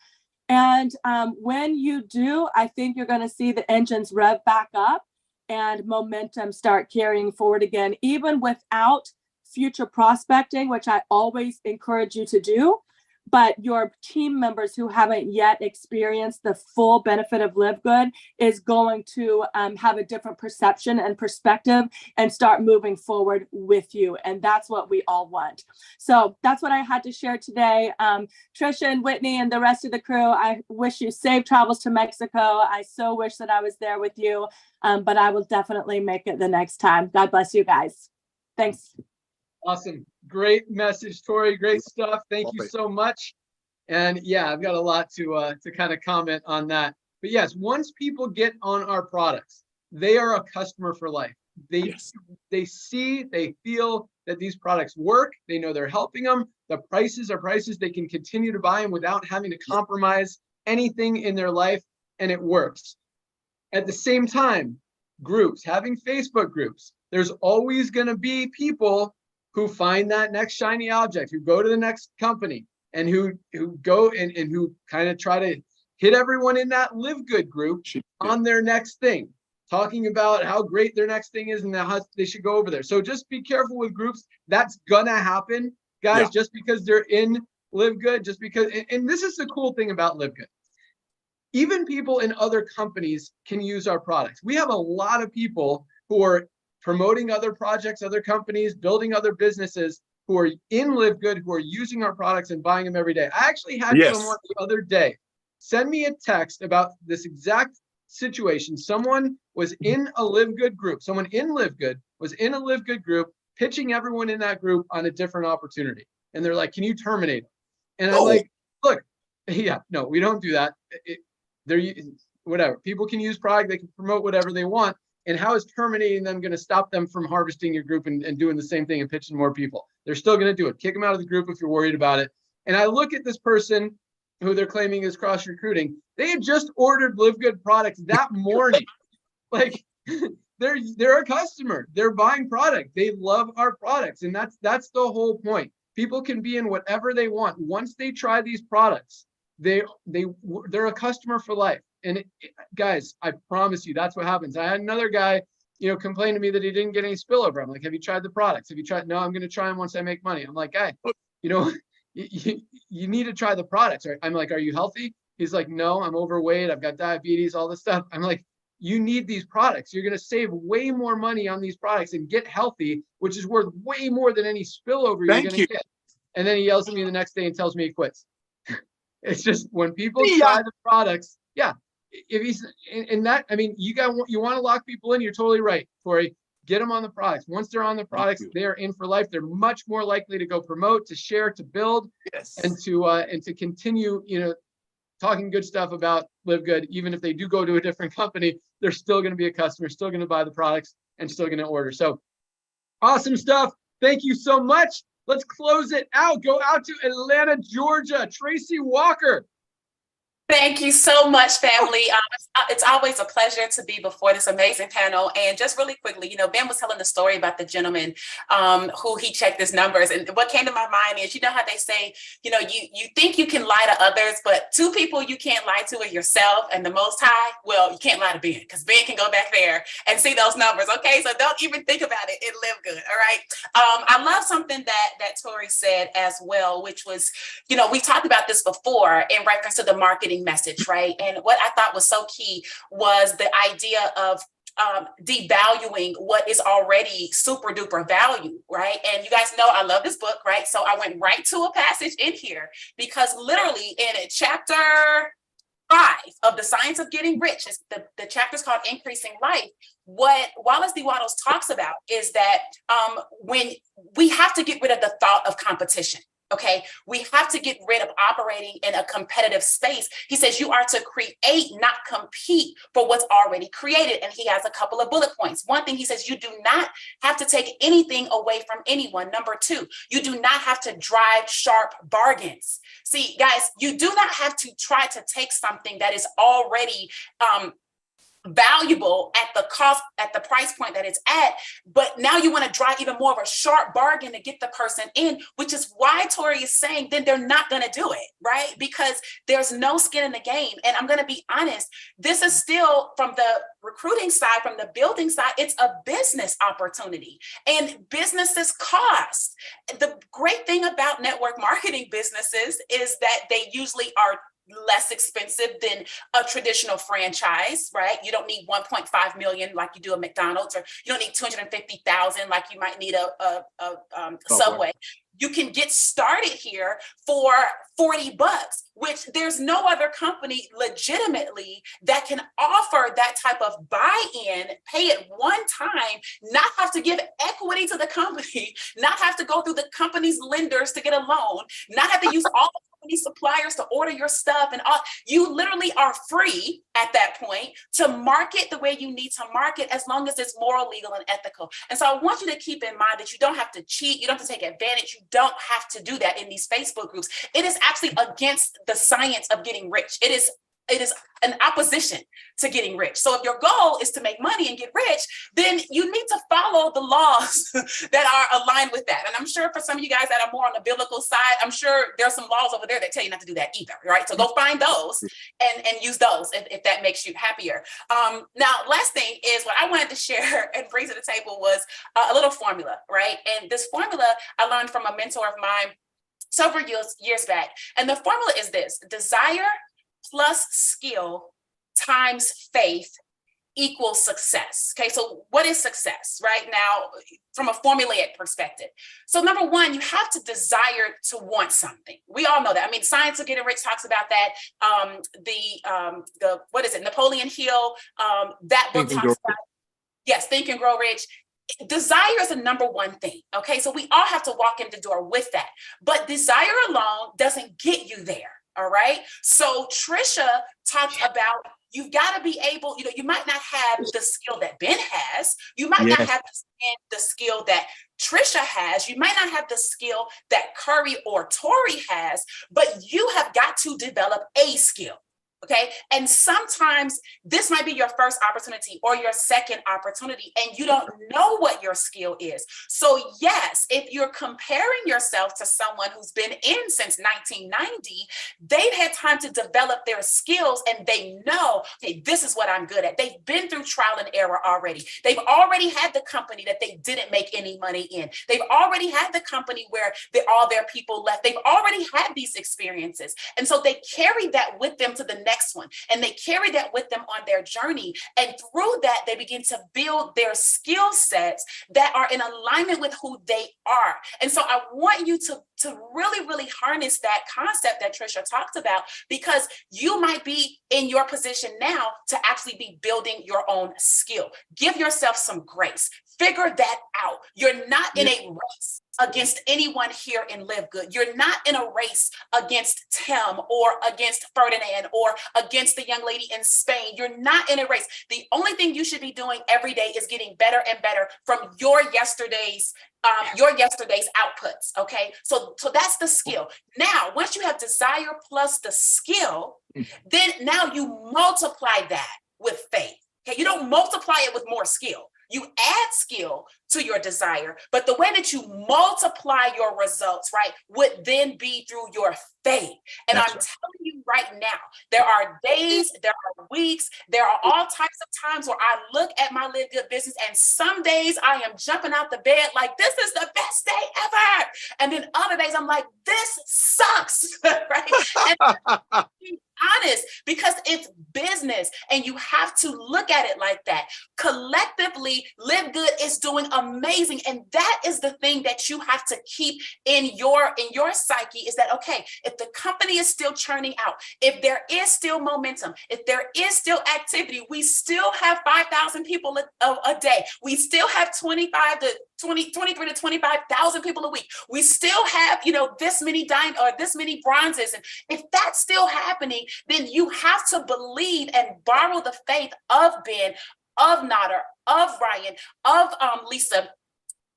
And when you do, I think you're going to see the engines rev back up and momentum start carrying forward again, even without future prospecting, which I always encourage you to do. But your team members who haven't yet experienced the full benefit of LiveGood is going to have a different perception and perspective and start moving forward with you. And that's what we all want. So that's what I had to share today. Trisha and Whitney and the rest of the crew, I wish you safe travels to Mexico. I so wish that I was there with you, but I will definitely make it the next time. God bless you guys. Thanks. Awesome. Great message, Tori. Great stuff. Thank you so much. And yeah, I've got a lot to kind of comment on that. But yes, once people get on our products, they are a customer for life. they see, they feel that these products work. They know they're helping them. The prices are prices they can continue to buy them without having to compromise anything in their life, and it works. At the same time, groups, having Facebook groups, there's always going to be people who find that next shiny object, who go to the next company, and who go and who kind of try to hit everyone in that LiveGood group on their next thing, talking about how great their next thing is and how they should go over there. So just be careful with groups. That's gonna happen, guys, just because they're in LiveGood, just because, and this is the cool thing about LiveGood. Even people in other companies can use our products. We have a lot of people who are promoting other projects, other companies, building other businesses, who are in LiveGood, who are using our products and buying them every day. I actually had someone the other day send me a text about this exact situation. Someone was in a LiveGood group. Someone in LiveGood was in a LiveGood group, pitching everyone in that group on a different opportunity. And they're like, can you terminate them? And I'm like, look, no, we don't do that. They're whatever. People can use product. They can promote whatever they want. And how is terminating them going to stop them from harvesting your group and doing the same thing and pitching more people? They're still going to do it. Kick them out of the group if you're worried about it. And I look at this person who they're claiming is cross recruiting. They had just ordered LiveGood products that morning. Like they're a customer. They're buying product. They love our products. And that's the whole point. People can be in whatever they want. Once they try these products, they're a customer for life. And guys, I promise you, that's what happens. I had another guy, complain to me that he didn't get any spillover. I'm like, have you tried the products? Have you tried? No, I'm going to try them once I make money. I'm like, guy, you need to try the products. Right? I'm like, are you healthy? He's like, no, I'm overweight. I've got diabetes, all this stuff. I'm like, you need these products. You're going to save way more money on these products and get healthy, which is worth way more than any spillover you're going to get. And then he yells at me the next day and tells me he quits. It's just when people try the products, if he's in that, I mean, you want to lock people in. You're totally right, Corey. Get them on the products. Once they're on the products, they're in for life. They're much more likely to go promote, to share, to build, and to continue, talking good stuff about LiveGood. Even if they do go to a different company, they're still going to be a customer, still going to buy the products, and still going to order. So awesome stuff. Thank you so much. Let's close it out. Go out to Atlanta, Georgia. Tracy Walker. Thank you so much, family. It's always a pleasure to be before this amazing panel. And just really quickly, Ben was telling the story about the gentleman who he checked his numbers. And what came to my mind is, how they say, you think you can lie to others, but two people you can't lie to are yourself and the Most High. Well, you can't lie to Ben, because Ben can go back there and see those numbers. Okay, so don't even think about it. It live good. All right. I love something that Tori said as well, which was, we talked about this before in reference to the marketing message, right? And what I thought was so key was the idea of devaluing what is already super duper value, right? And you guys know I love this book, right? So I went right to a passage in here, because literally in chapter 5 of The Science of Getting Rich, is the chapter is called Increasing Life. What Wallace D. Wattles talks about is that when we have to get rid of the thought of competition. Okay, we have to get rid of operating in a competitive space. He says you are to create, not compete for what's already created. And he has a couple of bullet points. One thing he says, you do not have to take anything away from anyone. Number 2, you do not have to drive sharp bargains. See, guys, you do not have to try to take something that is already valuable at the cost, at the price point that it's at, but now you want to drive even more of a sharp bargain to get the person in, which is why Tori is saying then they're not going to do it, right? Because there's no skin in the game. And I'm going to be honest, this is still, from the recruiting side, from the building side, it's a business opportunity, and businesses cost. The great thing about network marketing businesses is that they usually are less expensive than a traditional franchise, right? You don't need 1.5 million like you do a McDonald's, or you don't need 250,000 like you might need a Subway. You can get started here for $40, which there's no other company legitimately that can offer that type of buy-in, pay it one time, not have to give equity to the company, not have to go through the company's lenders to get a loan, not have to use all the these suppliers to order your stuff and all. You literally are free at that point to market the way you need to market, as long as it's moral, legal, and ethical. And so I want you to keep in mind that you don't have to cheat. You don't have to take advantage. You don't have to do that in these Facebook groups. It is actually against the science of getting rich. It is an opposition to getting rich. So if your goal is to make money and get rich, then you need to follow the laws that are aligned with that. And I'm sure for some of you guys that are more on the biblical side, I'm sure there's some laws over there that tell you not to do that either, right? So go find those and use those if that makes you happier. Now, last thing is what I wanted to share and bring to the table was a little formula, right? And this formula I learned from a mentor of mine several years back. And the formula is this: desire plus skill times faith equals success. Okay, so what is success right now from a formulaic perspective? So number one, you have to desire to want something. We all know that. I mean, Science of Getting Rich talks about that. The what is it? Napoleon Hill. That book talks about, yes, Think and Grow Rich. Desire is the number one thing. Okay, so we all have to walk in the door with that. But desire alone doesn't get you there. All right. So Trisha talked about you've got to be able, you might not have the skill that Ben has. You might not have the skill that Trisha has. You might not have the skill that Curry or Tori has, but you have got to develop a skill. Okay. And sometimes this might be your first opportunity or your second opportunity, and you don't know what your skill is. So yes, if you're comparing yourself to someone who's been in since 1990, they've had time to develop their skills and they know, okay, this is what I'm good at. They've been through trial and error already. They've already had the company that they didn't make any money in. They've already had the company where all their people left. They've already had these experiences. And so they carry that with them to the next one, and they carry that with them on their journey, and through that they begin to build their skill sets that are in alignment with who they are. And so I want you to really harness that concept that Trisha talked about, because you might be in your position now to actually be building your own skill. Give yourself some grace. Figure that out. You're not in a race against anyone here in LiveGood. You're not in a race against Tim or against Ferdinand or against the young lady in Spain. You're not in a race. The only thing you should be doing every day is getting better and better from your yesterday's outputs. Okay, so that's the skill. Now, once you have desire plus the skill, then now you multiply that with faith. Okay, you don't multiply it with more skill. You add skill to your desire, but the way that you multiply your results, right, would then be through your faith. And I'm telling you right now, there are days, there are weeks, there are all types of times where I look at my LiveGood business, and some days I am jumping out the bed like, this is the best day ever. And then other days I'm like, this sucks, right? And honest, because it's business and you have to look at it like that. Collectively, LiveGood is doing amazing, and that is the thing that you have to keep in your psyche, is that, okay, if the company is still churning out, if there is still momentum, if there is still activity, we still have 5,000 people a day, we still have 23 to 25,000 people a week, we still have this many diamonds or this many bronzes, and if that's still happening, then you have to believe and borrow the faith of Ben, of Nader, of Ryan, of Lisa,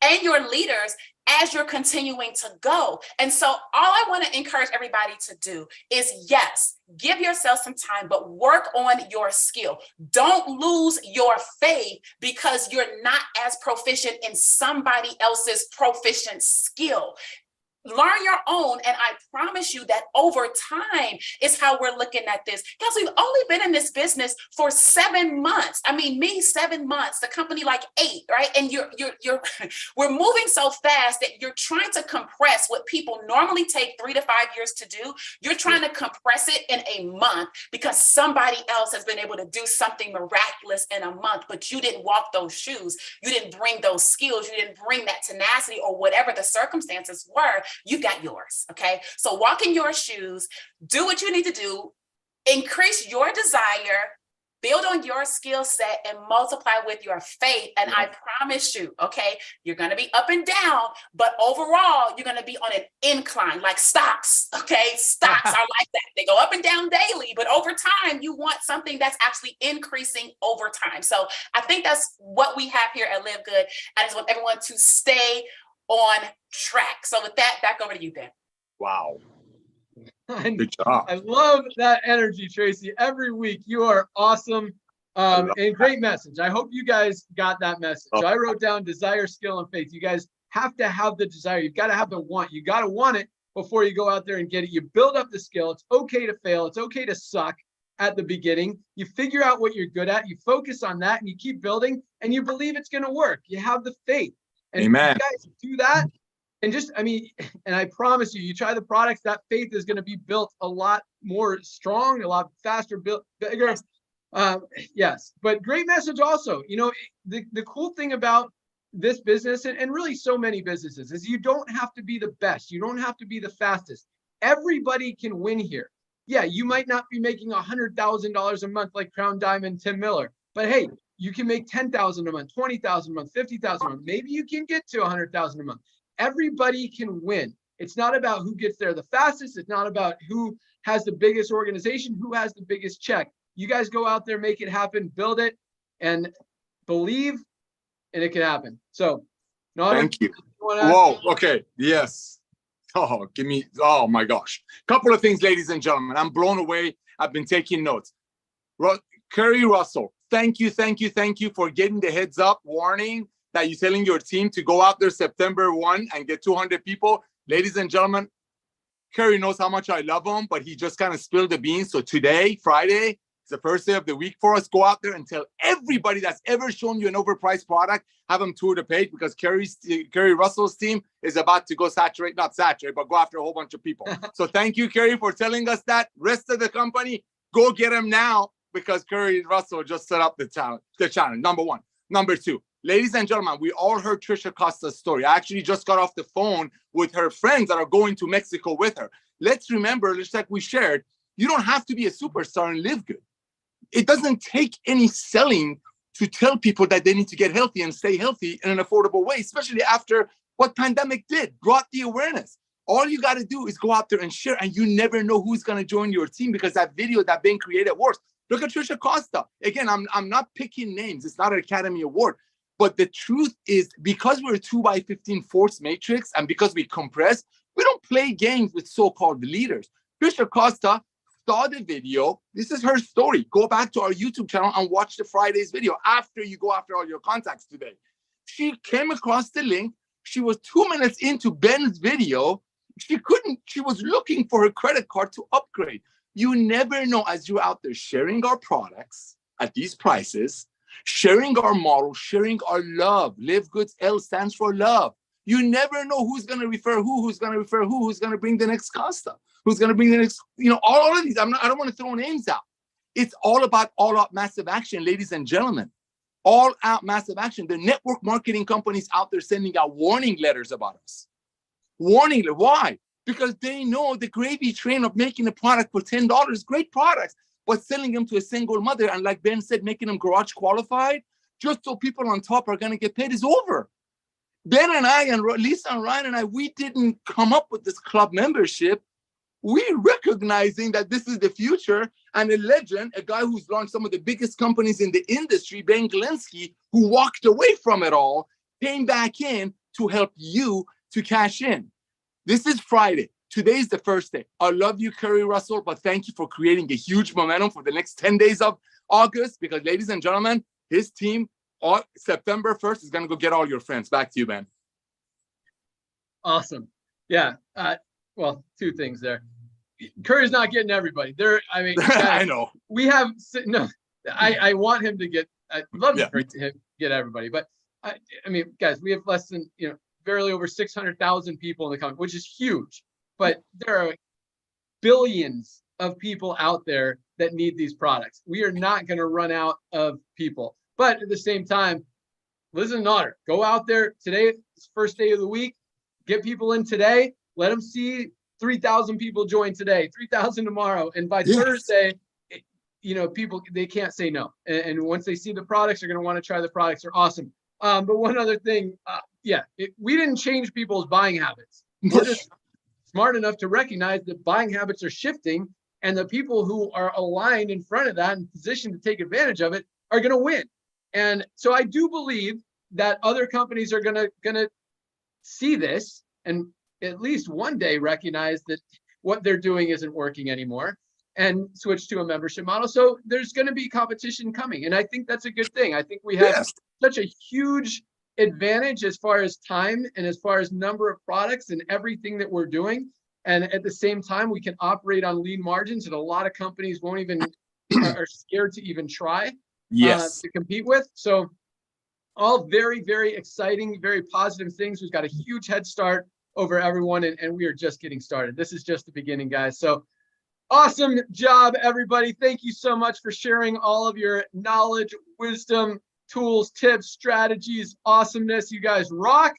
and your leaders as you're continuing to go. And so all I want to encourage everybody to do is, yes, give yourself some time, but work on your skill. Don't lose your faith because you're not as proficient in somebody else's proficient skill. Learn your own, and I promise you that over time is how we're looking at this. Because we've only been in this business for 7 months. I mean, me 7 months, the company like 8, right? And we're moving so fast that you're trying to compress what people normally take 3 to 5 years to do. You're trying to compress it in a month because somebody else has been able to do something miraculous in a month, but you didn't walk those shoes. You didn't bring those skills. You didn't bring that tenacity or whatever the circumstances were. You got yours. Okay. So walk in your shoes, do what you need to do, increase your desire, build on your skill set and multiply with your faith. And I promise you, okay, you're going to be up and down, but overall, you're going to be on an incline like stocks. Okay. Stocks are like that. They go up and down daily, but over time, you want something that's actually increasing over time. So I think that's what we have here at Live Good. I just want everyone to stay on track. So with that, back over to you, Ben. Wow. Good job. I love that energy, Tracy. Every week, you are awesome. And great message. I hope you guys got that message. So I wrote down desire, skill, and faith. You guys have to have the desire. You've got to have the want. You got to want it before you go out there and get it. You build up the skill. It's okay to fail. It's okay to suck at the beginning. You figure out what you're good at. You focus on that and you keep building and you believe it's going to work. You have the faith. And Amen. If you guys do that, and just, I mean, and I promise you, you try the products, that faith is going to be built a lot more strong, a lot faster, built bigger. Yes, but great message also. You know, the cool thing about this business and really so many businesses is you don't have to be the best. You don't have to be the fastest. Everybody can win here. Yeah, you might not be making $100,000 a month like Crown Diamond, Tim Miller, but hey, you can make $10,000 a month, $20,000 a month, $50,000 a month. Maybe you can get to $100,000 a month. Everybody can win. It's not about who gets there the fastest. It's not about who has the biggest organization, who has the biggest check. You guys go out there, make it happen, build it, and believe, and it can happen. So, thank you. Whoa. Okay. Yes. Oh, oh my gosh. Couple of things, ladies and gentlemen. I'm blown away. I've been taking notes. Curry Russell, thank you for getting the heads up warning that you're telling your team to go out there September 1 and get 200 people. Ladies and gentlemen, Curry knows how much I love him, but he just kind of spilled the beans. So today, Friday, it's the first day of the week for us. Go out there and tell everybody that's ever shown you an overpriced product, have them tour the page because Curry Russell's team is about to go not saturate, but go after a whole bunch of people. So thank you, Curry, for telling us that. Rest of the company, go get him now because Curry Russell just set up the challenge. Number one. Number two. Ladies and gentlemen, we all heard Trisha Costa's story. I actually just got off the phone with her friends that are going to Mexico with her. Let's remember, just like we shared, you don't have to be a superstar and live good. It doesn't take any selling to tell people that they need to get healthy and stay healthy in an affordable way, especially after what pandemic did, brought the awareness. All you got to do is go out there and share, and you never know who's going to join your team because that video that Ben created works. Look at Trisha Costa. Again, I'm not picking names. It's not an Academy Award. But the truth is, because we're a 2x15 force matrix and because we compress, we don't play games with so-called leaders. Trisha Costa saw the video. This is her story. Go back to our YouTube channel and watch the Friday's video after you go after all your contacts today. She came across the link. She was 2 minutes into Ben's video. She was looking for her credit card to upgrade. You never know as you're out there sharing our products at these prices, sharing our model, sharing our love. Live Good's L stands for love. You never know who's going to refer who's going to refer who's going to bring the next Costa, who's going to bring the next, all of these. I don't want to throw names out. It's all about all-out massive action, ladies and gentlemen. All-out massive action. The network marketing companies out there sending out warning letters about us. Warning. Why? Because they know the gravy train of making a product for $10, great products, but selling them to a single mother, and like Ben said, making them garage qualified, just so people on top are going to get paid, is over. Ben and I, and Lisa and Ryan and I, we didn't come up with this club membership. We recognizing that this is the future, and a legend, a guy who's launched some of the biggest companies in the industry, Ben Glinsky, who walked away from it all, came back in to help you to cash in. This is Friday. Today's the first day. I love you, Curry Russell, but thank you for creating a huge momentum for the next 10 days of August, because ladies and gentlemen, his team, September 1st, is going to go get all your friends. Back to you, Ben. Awesome. Yeah. Well, two things there. Curry's not getting everybody there. I mean, I know. We have, no, I want him to get, I'd love to get everybody, but I mean, guys, we have less than, barely over 600,000 people in the country, which is huge. But there are billions of people out there that need these products. We are not going to run out of people. But at the same time, listen and honor. Go out there today, it's first day of the week. Get people in today. Let them see 3,000 people join today, 3,000 tomorrow. And by Thursday, people, they can't say no. And once they see the products, they're going to want to try the products. They're awesome. But one other thing, we didn't change people's buying habits. We're just smart enough to recognize that buying habits are shifting, and the people who are aligned in front of that and positioned to take advantage of it are going to win. And so I do believe that other companies are going to see this and at least one day recognize that what they're doing isn't working anymore and switch to a membership model. So there's going to be competition coming. And I think that's a good thing. I think we have such a huge advantage as far as time and as far as number of products and everything that we're doing. And at the same time, we can operate on lean margins that a lot of companies won't even are scared to even try to compete with. So all very, very exciting, very positive things. We've got a huge head start over everyone, and we are just getting started. This is just the beginning, guys. So awesome job, everybody. Thank you so much for sharing all of your knowledge, wisdom, tools, tips, strategies, awesomeness. You guys rock.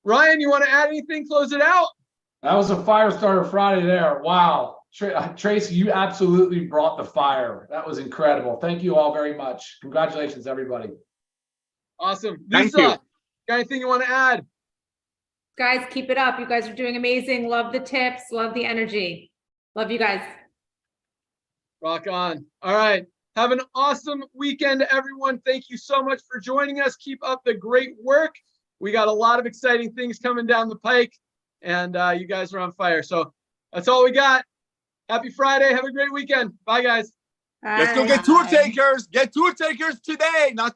Ryan, you want to add anything? Close it out. That was a fire starter Friday there. Wow. Tracy, you absolutely brought the fire. That was incredible. Thank you all very much. Congratulations, everybody. Awesome. Thank Lisa, you. got anything you want to add? Guys, keep it up. You guys are doing amazing. Love the tips. Love the energy. Love you guys. Rock on. All right. Have an awesome weekend, everyone. Thank you so much for joining us. Keep up the great work. We got a lot of exciting things coming down the pike, and you guys are on fire. So that's all we got. Happy Friday. Have a great weekend. Bye, guys. Let's go get tour takers. Get tour takers today, not